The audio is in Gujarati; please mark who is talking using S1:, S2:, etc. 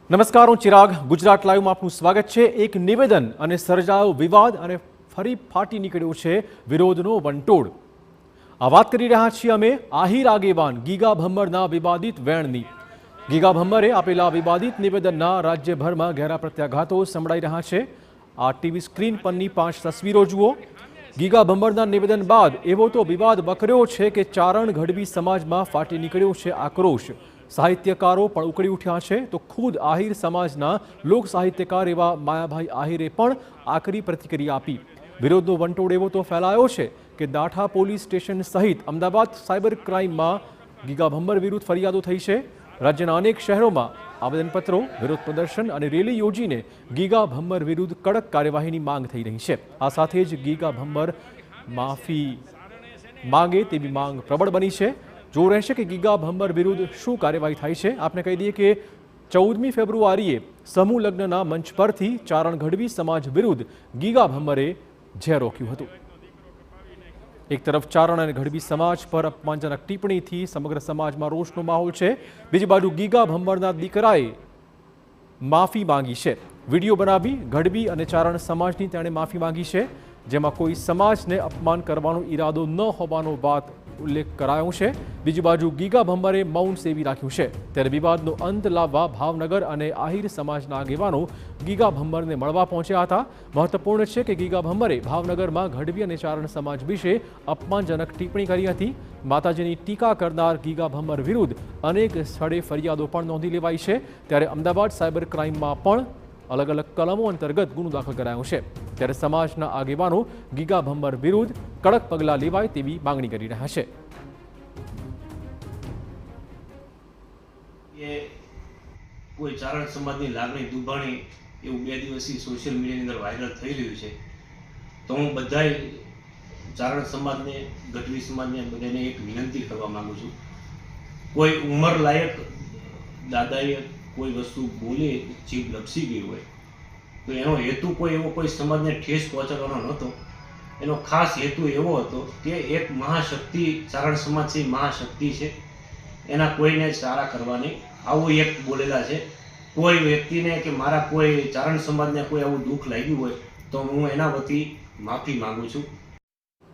S1: નમસ્કાર, હું ચિરાગ. ગુજરાત લાઈવમાં આપનું સ્વાગત છે. એક નિવેદન અને સર્જાયો વિવાદ અને ફરી ફાટી નીકળ્યો છે વિરોધનો વંટોળ. આ વાત કરી રહ્યા છીએ અમે આહિર આગેવાન ગીગા ભમ્મરના વિવાદિત વેણની. ગીગા ભમ્મરે આપેલા વિવાદિત નિવેદનના રાજ્યભરમાં ઘેરા પ્રત્યાઘાતો સંભળાઈ રહ્યા છે. આ ટીવી સ્ક્રીન પરની 5 તસવીરો જુઓ. ગીગા ભમ્મરના નિવેદન બાદ એવો તો વિવાદ વકર્યો છે કે ચારણ ગઢવી સમાજમાં ફાટી નીકળ્યો છે આક્રોશ. સાહિત્યકારો પણ ઉકળી ઉઠ્યા છે તો ખુદ આહિર સમાજના લોક સાહિત્યકાર એવા માયાભાઈ આહિરે પણ આકરી પ્રતિક્રિયા આપી. વિરોધનો વંટોળ એવો તો ફેલાયો છે કે દાઠા પોલીસ સ્ટેશન સહિત અમદાવાદ સાયબર ક્રાઇમમાં ગીગા ભમ્મર વિરુદ્ધ ફરિયાદો થઈ છે. રાજ્યના અનેક શહેરોમાં આવેદનપત્રો, વિરોધ પ્રદર્શન અને રેલી યોજીને ગીગા ભમ્મર વિરુદ્ધ કડક કાર્યવાહીની માંગ થઈ રહી છે. આ સાથે જ ગીગા ભમ્મર માફી માંગે તેવી માંગ પ્રબળ બની છે. જો રહેશે કે ગીગા ભમ્મર વિરુદ્ધ શું કાર્યવાહી થાય છે. આપને કહી દઈએ કે 14મી ફેબ્રુઆરીએ સમૂહ લગ્નના મંચ પરથી ચારણ ગઢવી સમાજ વિરુદ્ધ ગીગા ભમ્મરે ઝેર રોક્યું હતું. એક તરફ ચારણ અને ગઢવી સમાજ પર અપમાનજનક ટિપ્પણીથી સમગ્ર સમાજમાં રોષનો માહોલ છે. બીજી બાજુ ગીગા ભમ્મરના દીકરાએ માફી માંગી છે. વિડીયો બનાવી ગઢવી અને ચારણ સમાજની તેણે માફી માંગી છે, જેમાં કોઈ સમાજને અપમાન કરવાનો ઈરાદો ન હોવાનો વાત ઉલ્લેખ કરાયો છે. બીજી બાજુ ગીગા ભમ્મરે મૌન સેવી રાખ્યું છે. ત્યારે વિવાદનો અંત લાવવા ભાવનગર અને આહિર સમાજના આગેવાનો ગીગા ભમ્મરને મળવા પહોંચ્યા હતા. મહત્વપૂર્ણ છે કે ગીગા ભમ્મરે ભાવનગરમાં ગઢવી અને ચારણ સમાજ વિશે અપમાનજનક ટિપ્પણી કરી હતી. માતાજીની ટીકા કરનાર ગીગા ભમ્મર વિરુદ્ધ અનેક સ્થળે ફરિયાદો પણ નોંધી લેવાઈ છે. ત્યારે અમદાવાદ સાયબર ક્રાઇમમાં પણ અલગ અલગ કલમો અંતર્ગત ગુનો દાખલ કરાયો છે. ત્યારે સમાજના આગેવાનો ગીગા ભમ્મર વિરુદ્ધ કડક પગલાં લેવાય તેવી માંગણી કરી રહ્યા છે.
S2: કોઈ ચારણ સમાજની લાગણી દુભાણી એવું 2 દિવસથી સોશિયલ મીડિયાની અંદર વાયરલ થઈ રહ્યું છે. તો હું બધાય ચારણ સમાજને, ગઢવી સમાજને બધાને એક વિનંતી કરવા માંગુ છું. કોઈ ઉંમર લાયક દાદાએ કોઈ વસ્તુ બોલે, જીભ લપસી ગઈ હોય તો એનો હેતુ કોઈ એવો કોઈ સમાજને ઠેસ પહોંચાડવાનો નહોતો. એનો ખાસ હેતુ એવો હતો કે એક મહાશક્તિ, ચારણ સમાજ છે મહાશક્તિ છે, એના કોઈને સારા કરવાની આવું એક બોલેલા છે. કોઈ વ્યક્તિને કે મારા કોઈ ચારણ સમાજને કોઈ આવું દુઃખ લાગ્યું હોય તો હું એના વતી માફી માંગુ છું.